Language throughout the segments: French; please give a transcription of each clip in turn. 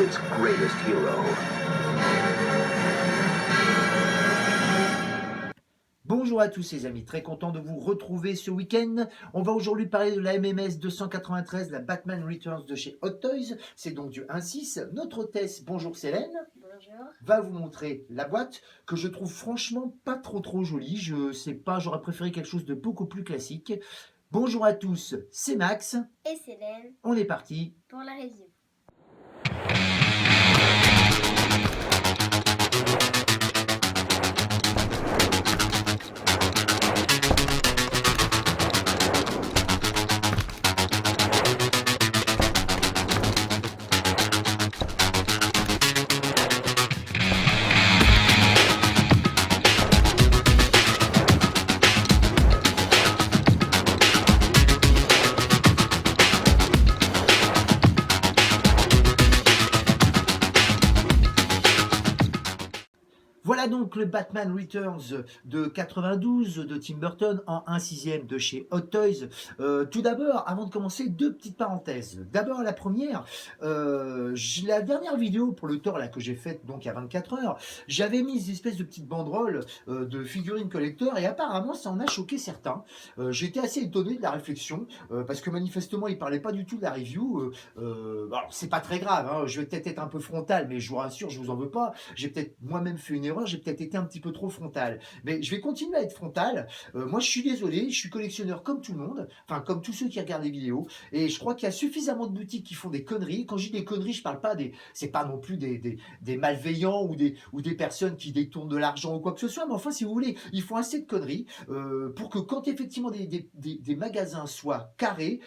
its greatest hero. Bonjour à tous les amis, très content de vous retrouver ce week-end. On va aujourd'hui parler de la MMS 293, la Batman Returns de chez Hot Toys. C'est donc du 1.6. Notre hôtesse, bonjour Célène, Bonjour. va vous montrer la boîte que je trouve franchement pas trop jolie. Je sais pas, j'aurais préféré quelque chose de beaucoup plus classique. Bonjour à tous, c'est Max. Et Célène On est parti. pour la review. Voilà donc le Batman Returns de 92 de Tim Burton en 1/6 de chez Hot Toys. Tout d'abord, avant de commencer, deux petites parenthèses. D'abord la première, la dernière vidéo pour le Thor là, que j'ai faite donc à 24 heures, j'avais mis une espèce de petite banderole de figurines collector et apparemment ça en a choqué certains. J'étais assez étonné de la réflexion parce que manifestement ils parlaient pas du tout de la review. Alors c'est pas très grave, hein, je vais peut-être être un peu frontal, mais je vous rassure, je vous en veux pas. J'ai peut-être moi-même fait une erreur, j'ai peut-être été un petit peu trop frontal. Mais je vais continuer à être frontal. Moi, je suis désolé, je suis collectionneur comme tout le monde, enfin comme tous ceux qui regardent les vidéos. Et je crois qu'il y a suffisamment de boutiques qui font des conneries. Quand je dis des conneries, je parle pas c'est pas non plus des malveillants ou des personnes qui détournent de l'argent ou quoi que ce soit. Mais enfin, si vous voulez, ils font assez de conneries pour que quand effectivement des magasins soient carrés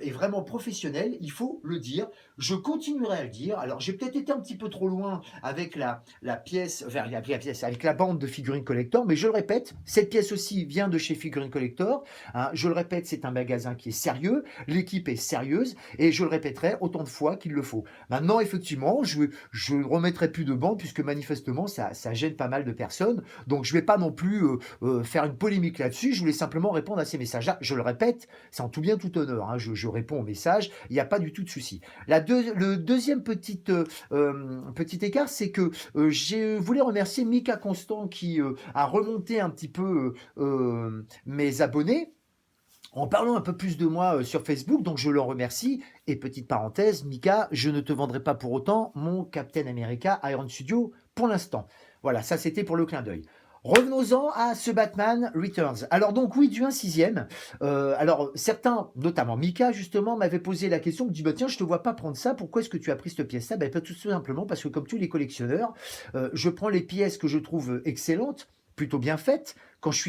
et vraiment professionnels, il faut le dire. Je continuerai à le dire. Alors, j'ai peut-être été un petit peu trop loin avec la pièce, enfin, la pièce, avec la bande de figurines collector, mais je le répète, cette pièce aussi vient de chez Figurines Collector. Hein, je le répète, c'est un magasin qui est sérieux, l'équipe est sérieuse, et je le répéterai autant de fois qu'il le faut. Maintenant, effectivement, je ne remettrai plus de bande, puisque manifestement, ça gêne pas mal de personnes, donc je ne vais pas non plus faire une polémique là-dessus, je voulais simplement répondre à ces messages-là. Je le répète, c'est en tout bien tout honneur, hein, je réponds aux messages, il n'y a pas du tout de souci. Le deuxième petit écart, c'est que je voulais remercier Mika Constant qui a remonté un petit peu mes abonnés en parlant un peu plus de moi sur Facebook, donc je le remercie. Et petite parenthèse, Mika, je ne te vendrai pas pour autant mon Captain America Iron Studio pour l'instant. Voilà, ça c'était pour le clin d'œil. Revenons-en à ce Batman Returns. Alors donc oui, du 1/6. Alors certains, notamment Mika justement, m'avaient posé la question, me dit bah tiens, je te vois pas prendre ça, pourquoi est-ce que tu as pris cette pièce-là? Ben tout simplement parce que comme tous les collectionneurs, je prends les pièces que je trouve excellentes, plutôt bien faites, quand je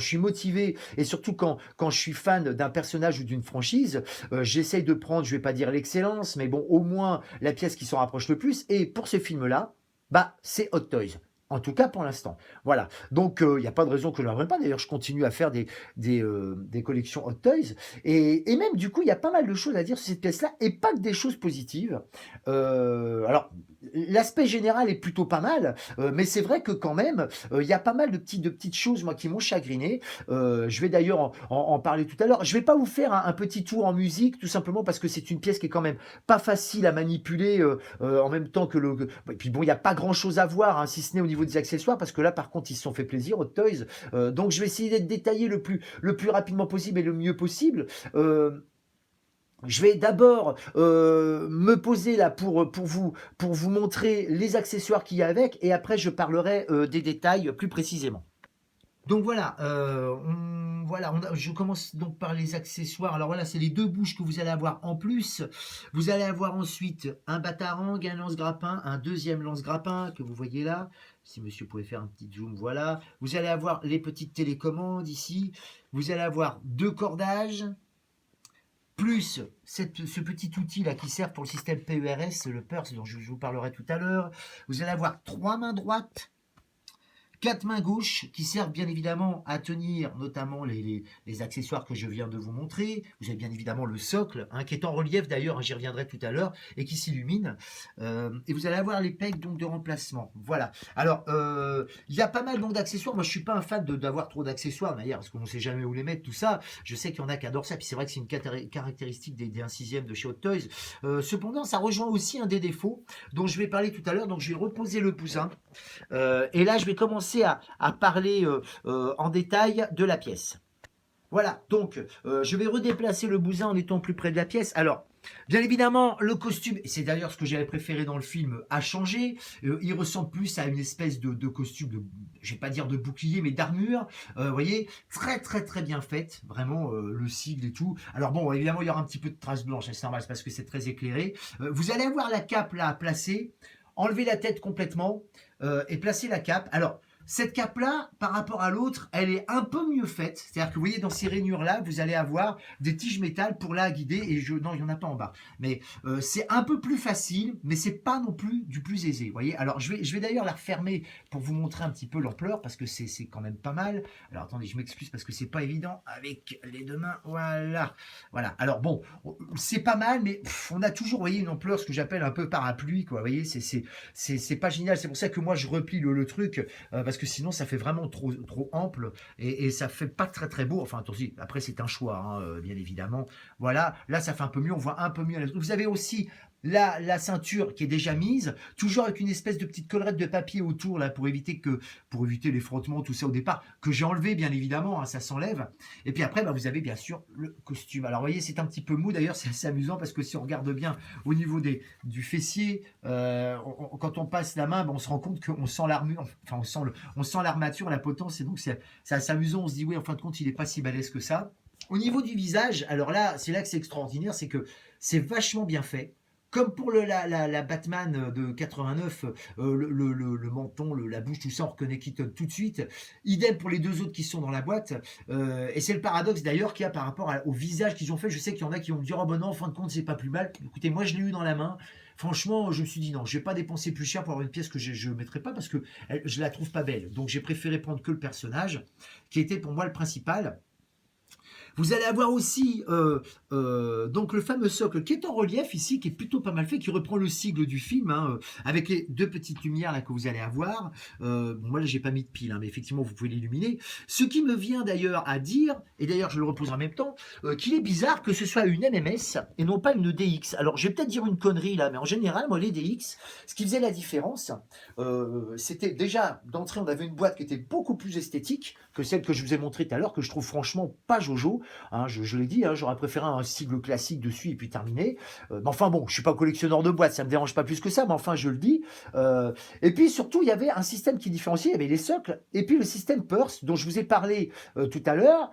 suis motivé et surtout quand je suis fan d'un personnage ou d'une franchise, j'essaye de prendre, je vais pas dire l'excellence, mais bon, au moins la pièce qui s'en rapproche le plus. Et pour ce film-là, bah c'est Hot Toys. En tout cas pour l'instant. Voilà. Donc il n'y a pas de raison que je ne le reprenne pas. D'ailleurs, je continue à faire des collections Hot Toys. Et même du coup, il y a pas mal de choses à dire sur cette pièce-là et pas que des choses positives. Alors, l'aspect général est plutôt pas mal, mais c'est vrai que quand même, il y a pas mal de petites choses moi qui m'ont chagriné. Je vais d'ailleurs en parler tout à l'heure. Je vais pas vous faire un petit tour en musique, tout simplement parce que c'est une pièce qui est quand même pas facile à manipuler en même temps que le. Et puis bon, il n'y a pas grand-chose à voir, hein, si ce n'est au niveau des accessoires, parce que là, par contre, ils se sont fait plaisir, Hot Toys. Donc, je vais essayer d'être détaillé le plus rapidement possible et le mieux possible. Je vais d'abord me poser là pour vous montrer les accessoires qu'il y a avec, et après je parlerai des détails plus précisément. Donc voilà, je commence donc par les accessoires. Alors voilà, c'est les deux bouches que vous allez avoir en plus. Vous allez avoir ensuite un batarang, un lance-grappin, un deuxième lance-grappin que vous voyez là. Si monsieur pouvait faire un petit zoom, voilà. Vous allez avoir les petites télécommandes ici. Vous allez avoir deux cordages, plus ce petit outil là qui sert pour le système PERS, le PERS dont je vous parlerai tout à l'heure. Vous allez avoir trois mains droites, 4 mains gauches qui servent bien évidemment à tenir notamment les accessoires que je viens de vous montrer. Vous avez bien évidemment le socle, hein, qui est en relief d'ailleurs, hein, j'y reviendrai tout à l'heure, et qui s'illumine. Et vous allez avoir les pegs donc, de remplacement. Voilà. Alors, il y a pas mal donc d'accessoires. Moi, je suis pas un fan d'avoir trop d'accessoires d'ailleurs, parce qu'on ne sait jamais où les mettre, tout ça. Je sais qu'il y en a qui adorent ça, puis c'est vrai que c'est une caractéristique des 1/6 de chez Hot Toys. Cependant, ça rejoint aussi un des défauts dont je vais parler tout à l'heure. Donc, je vais reposer le bousin. Et là, je vais commencer à parler en détail de la pièce. Voilà, donc je vais redéplacer le bousin en étant plus près de la pièce. Alors, bien évidemment, le costume, et c'est d'ailleurs ce que j'avais préféré dans le film, a changé. Il ressemble plus à une espèce de costume, je vais pas dire de bouclier, mais d'armure. Vous voyez, très très très bien faite, vraiment, le sigle et tout. Alors bon, évidemment, il y aura un petit peu de traces blanches, c'est normal, c'est parce que c'est très éclairé. Vous allez avoir la cape là à placer, enlever la tête complètement et placer la cape. Alors, cette cape-là, par rapport à l'autre, elle est un peu mieux faite. C'est-à-dire que vous voyez, dans ces rainures-là, vous allez avoir des tiges métal pour la guider. Et non, il n'y en a pas en bas. Mais c'est un peu plus facile, mais c'est pas non plus du plus aisé. Vous voyez. Alors, je vais d'ailleurs la refermer pour vous montrer un petit peu l'ampleur, parce que c'est quand même pas mal. Alors, attendez, je m'excuse parce que c'est pas évident avec les deux mains. Voilà. Voilà. Alors, bon, c'est pas mal, mais on a toujours, vous voyez, une ampleur, ce que j'appelle un peu parapluie, quoi. Vous voyez, c'est pas génial. C'est pour ça que moi, je replie le truc, parce que sinon ça fait vraiment trop ample et ça fait pas très très beau. Enfin attention, après c'est un choix, hein, bien évidemment. Voilà, là ça fait un peu mieux, on voit un peu mieux. Vous avez aussi la ceinture qui est déjà mise, toujours avec une espèce de petite collerette de papier autour là pour éviter les frottements, tout ça au départ, que j'ai enlevé bien évidemment, hein, ça s'enlève. Et puis après, bah, vous avez bien sûr le costume. Alors vous voyez, c'est un petit peu mou d'ailleurs, c'est assez amusant parce que si on regarde bien au niveau du fessier, quand on passe la main, bah, on se rend compte qu'on sent l'armure, enfin on sent l'armature, la potence, et donc c'est assez amusant. On se dit oui, en fin de compte, il n'est pas si balèze que ça. Au niveau du visage, alors là, c'est là que c'est extraordinaire, c'est que c'est vachement bien fait. Comme pour la Batman de 89, le menton, la bouche, tout ça, on reconnaît Keaton tout de suite. Idem pour les deux autres qui sont dans la boîte. Et c'est le paradoxe d'ailleurs qu'il y a par rapport au visage qu'ils ont fait. Je sais qu'il y en a qui vont me dire oh ben non, en fin de compte, c'est pas plus mal. Écoutez, moi je l'ai eu dans la main. Franchement, je me suis dit non, je vais pas dépenser plus cher pour avoir une pièce que je ne mettrai pas parce que je la trouve pas belle. Donc j'ai préféré prendre que le personnage, qui était pour moi le principal. Vous allez avoir aussi donc le fameux socle qui est en relief ici, qui est plutôt pas mal fait, qui reprend le sigle du film, hein, avec les deux petites lumières là que vous allez avoir. Moi là j'ai pas mis de pile, hein, mais effectivement vous pouvez l'illuminer. Ce qui me vient d'ailleurs à dire, et d'ailleurs je le repose en même temps, qu'il est bizarre que ce soit une MMS et non pas une DX. Alors je vais peut-être dire une connerie là, mais en général moi les DX, ce qui faisait la différence, c'était déjà d'entrée on avait une boîte qui était beaucoup plus esthétique que celle que je vous ai montrée tout à l'heure, que je trouve franchement pas jojo. Hein, je l'ai dit, hein, j'aurais préféré un sigle classique dessus et puis terminé. Mais enfin bon, je suis pas collectionneur de boîtes, ça me dérange pas plus que ça, mais enfin je le dis. Et puis surtout, il y avait un système qui différenciait, il y avait les socles et puis le système Purse dont je vous ai parlé tout à l'heure.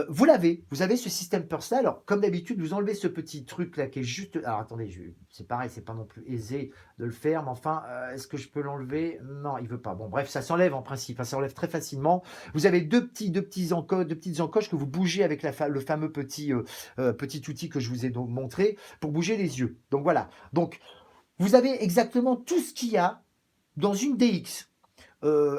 Vous avez ce système Purse là. Alors comme d'habitude, vous enlevez ce petit truc là qui est juste. Alors attendez, c'est pareil, c'est pas non plus aisé de le faire, mais enfin, est-ce que je peux l'enlever? Non, il veut pas. Bon, bref, ça s'enlève en principe, hein, ça s'enlève très facilement. Vous avez deux petites encoches que vous bougez avec le fameux petit outil que je vous ai donc montré pour bouger les yeux. Donc voilà. Donc vous avez exactement tout ce qu'il y a dans une DX.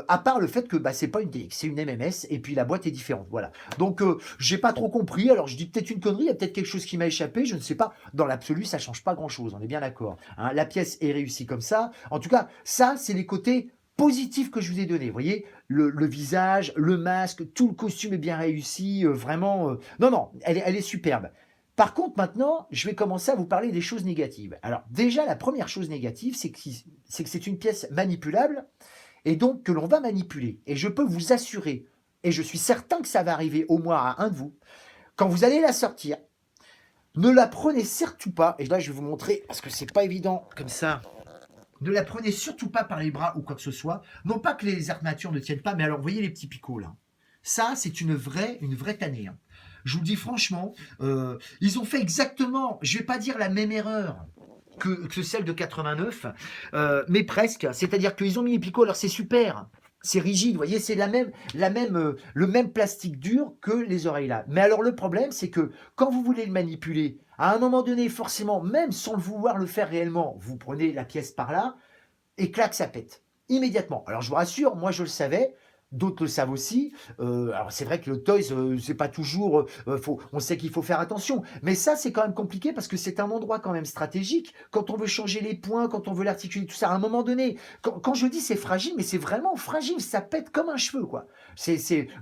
À part le fait que bah, c'est pas une DX, c'est une MMS et puis la boîte est différente. Voilà. Donc j'ai pas trop compris. Alors je dis peut-être une connerie, il y a peut-être quelque chose qui m'a échappé, je ne sais pas. Dans l'absolu, ça change pas grand-chose. On est bien d'accord. Hein, la pièce est réussie comme ça. En tout cas, ça c'est les côtés positifs que je vous ai donnés. Vous voyez, le visage, le masque, tout le costume est bien réussi. Vraiment, non, elle est superbe. Par contre, maintenant, je vais commencer à vous parler des choses négatives. Alors, déjà, la première chose négative, c'est que c'est une pièce manipulable et donc que l'on va manipuler. Et je peux vous assurer, et je suis certain que ça va arriver au moins à un de vous, quand vous allez la sortir, ne la prenez surtout pas, et là je vais vous montrer, parce que c'est pas évident comme ça, ne la prenez surtout pas par les bras ou quoi que ce soit, non pas que les armatures ne tiennent pas, mais alors vous voyez les petits picots là, ça c'est une vraie tannée. Hein. Je vous le dis franchement, ils ont fait exactement, je vais pas dire la même erreur, que celle de 89, mais presque. C'est-à-dire qu'ils ont mis les picots, alors c'est super, c'est rigide, vous voyez, c'est le même plastique dur que les oreilles là. Mais alors le problème, c'est que quand vous voulez le manipuler, à un moment donné, forcément, même sans le vouloir le faire réellement, vous prenez la pièce par là, et clac, ça pète. Immédiatement. Alors je vous rassure, moi je le savais, D'autres le savent aussi. Alors c'est vrai que le toys, c'est pas toujours, on sait qu'il faut faire attention. Mais ça, c'est quand même compliqué parce que c'est un endroit quand même stratégique. Quand on veut changer les points, quand on veut l'articuler, tout ça, à un moment donné, quand je dis c'est fragile, mais c'est vraiment fragile, ça pète comme un cheveu, quoi.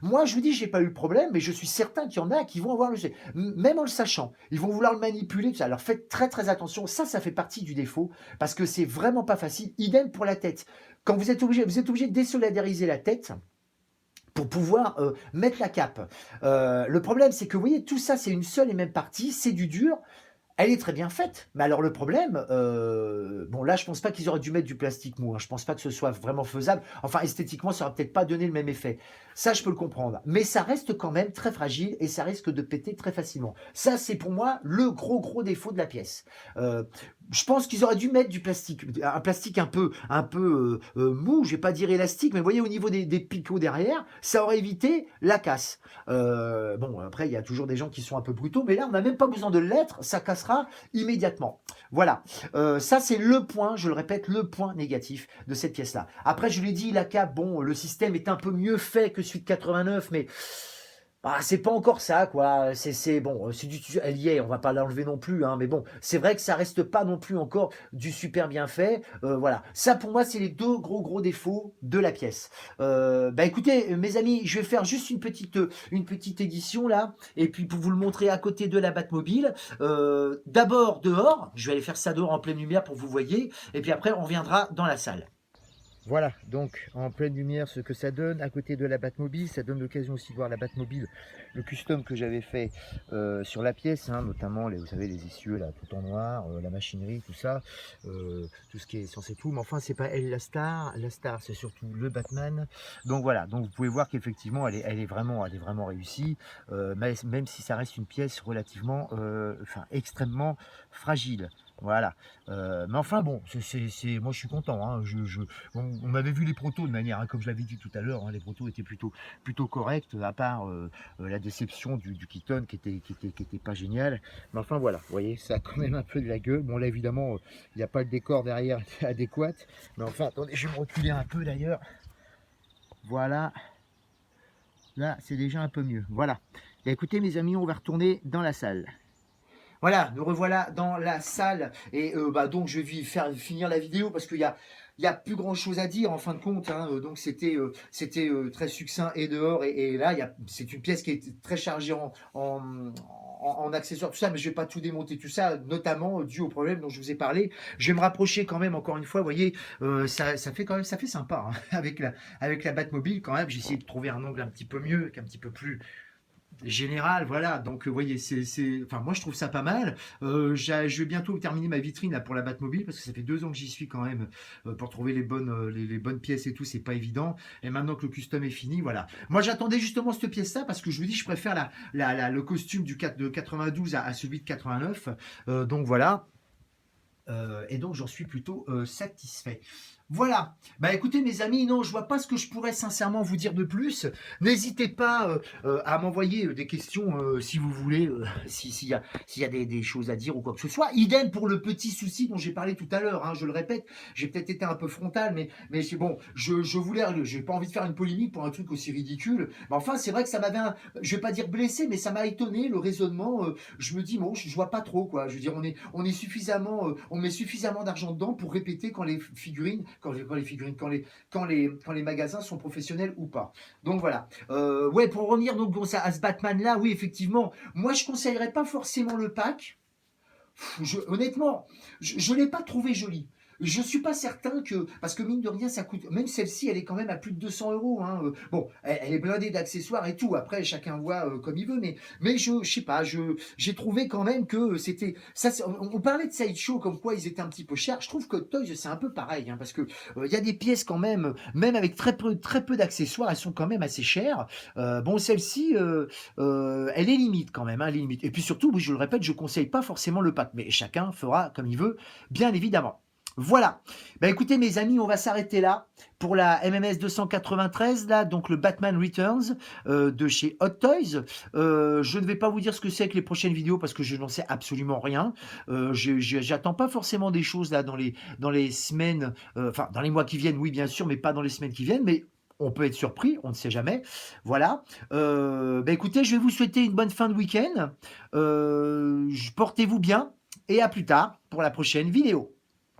Moi, je vous dis, j'ai pas eu le problème, mais je suis certain qu'il y en a qui vont avoir même en le sachant, ils vont vouloir le manipuler, tout ça. Alors faites très très attention. Ça fait partie du défaut parce que c'est vraiment pas facile. Idem pour la tête. Quand vous êtes obligé de désolidariser la tête pour pouvoir mettre la cape. Le problème, c'est que vous voyez, tout ça, c'est une seule et même partie, c'est du dur. Elle est très bien faite, mais alors le problème, bon là je pense pas qu'ils auraient dû mettre du plastique mou, hein. Je pense pas que ce soit vraiment faisable. Enfin esthétiquement, ça aurait peut-être pas donné le même effet. Ça je peux le comprendre, mais ça reste quand même très fragile et ça risque de péter très facilement. Ça c'est pour moi le gros défaut de la pièce. Je pense qu'ils auraient dû mettre du plastique, un plastique un peu mou, je vais pas dire élastique, mais vous voyez au niveau des picots derrière, ça aurait évité la casse. Bon après il y a toujours des gens qui sont un peu brutaux, mais là on n'a même pas besoin de l'être, ça cassera immédiatement. Voilà, ça c'est le point, je le répète, le point négatif de cette pièce-là. Après je l'ai dit, la cape, bon, le système est un peu mieux fait que celui de 89, mais c'est pas encore ça, quoi. C'est bon, c'est du, elle y est, on va pas l'enlever non plus, hein, mais bon, c'est vrai que ça reste pas non plus encore du super bien fait. Voilà, ça pour moi, c'est les deux gros défauts de la pièce. Bah écoutez, mes amis, je vais faire juste une petite édition là, et puis pour vous le montrer à côté de la Batmobile. D'abord dehors, je vais aller faire ça dehors en pleine lumière pour que vous voyez, et puis après on reviendra dans la salle. Voilà, donc en pleine lumière ce que ça donne à côté de la Batmobile, ça donne l'occasion aussi de voir la Batmobile, le custom que j'avais fait sur la pièce, hein, notamment vous savez les essieux là tout en noir, la machinerie, tout ça, tout ce qui est censé tout, mais enfin c'est pas elle la star c'est surtout le Batman, donc voilà, donc vous pouvez voir qu'effectivement elle est vraiment réussie, même si ça reste une pièce relativement, enfin extrêmement fragile. Voilà, mais enfin bon, moi je suis content, hein, on avait vu les protos de manière, hein, comme je l'avais dit tout à l'heure, hein, les protos étaient plutôt corrects, à part la déception du Keaton qui était pas génial. Mais enfin voilà, vous voyez, ça a quand même un peu de la gueule. Bon là évidemment, il n'y a pas le décor derrière adéquat. Mais enfin, attendez, je vais me reculer un peu d'ailleurs. Voilà, là c'est déjà un peu mieux. Voilà. Et écoutez mes amis, on va retourner dans la salle. Voilà, nous revoilà dans la salle et donc je vais faire finir la vidéo parce il y a plus grand chose à dire en fin de compte, hein. Donc c'était très succinct et dehors et là c'est une pièce qui est très chargée en accessoires, tout ça, mais je vais pas tout démonter, tout ça, notamment dû au problème dont je vous ai parlé. Je vais me rapprocher quand même encore une fois, vous voyez, ça fait quand même, ça fait sympa, hein, avec la Batmobile quand même. J'ai essayé de trouver un angle un petit peu mieux, un petit peu plus général, voilà. Donc, vous voyez, enfin, moi, je trouve ça pas mal. Je vais bientôt terminer ma vitrine là pour la Batmobile parce que ça fait 2 ans que j'y suis quand même pour trouver les bonnes pièces et tout, c'est pas évident. Et maintenant que le custom est fini, voilà. Moi, j'attendais justement cette pièce-là parce que je vous dis, je préfère le costume de 92 à celui de 89. Donc voilà. Et donc, j'en suis plutôt satisfait. Voilà, bah écoutez mes amis, non, je vois pas ce que je pourrais sincèrement vous dire de plus. N'hésitez pas à m'envoyer des questions si vous voulez, s'il y a des choses à dire ou quoi que ce soit. Idem pour le petit souci dont j'ai parlé tout à l'heure, hein, je le répète, j'ai peut-être été un peu frontal, mais c'est bon, je voulais, j'ai pas envie de faire une polémique pour un truc aussi ridicule. Mais enfin, c'est vrai que ça m'avait, je vais pas dire blessé, mais ça m'a étonné le raisonnement. Je me dis, bon, je vois pas trop quoi. Je veux dire, on est suffisamment, on met suffisamment d'argent dedans pour répéter quand les figurines quand les magasins sont professionnels ou pas. Donc voilà. Ouais, pour revenir donc à ce Batman là, oui effectivement, moi je conseillerais pas forcément le pack. Honnêtement, je l'ai pas trouvé joli. Je suis pas certain que, parce que mine de rien, ça coûte, même celle-ci, elle est quand même à plus de 200 euros. Hein. Bon, elle est blindée d'accessoires et tout. Après, chacun voit comme il veut, mais je sais pas, j'ai trouvé quand même que c'était, ça, on parlait de Sideshow comme quoi ils étaient un petit peu chers. Je trouve que Toys c'est un peu pareil, hein, parce que il y a des pièces quand même avec très peu d'accessoires, elles sont quand même assez chères. Bon, celle-ci, elle est limite quand même, hein, elle est limite. Et puis surtout, oui, je le répète, je conseille pas forcément le pack, mais chacun fera comme il veut, bien évidemment. Voilà. Bah écoutez mes amis, on va s'arrêter là pour la MMS 293 là, donc le Batman Returns de chez Hot Toys. Je ne vais pas vous dire ce que c'est que les prochaines vidéos parce que je n'en sais absolument rien. J'attends pas forcément des choses là dans les semaines, enfin dans les mois qui viennent, oui bien sûr, mais pas dans les semaines qui viennent. Mais On peut être surpris, on ne sait jamais. Voilà. Bah, écoutez, je vais vous souhaiter une bonne fin de week-end. Portez-vous bien et à plus tard pour la prochaine vidéo.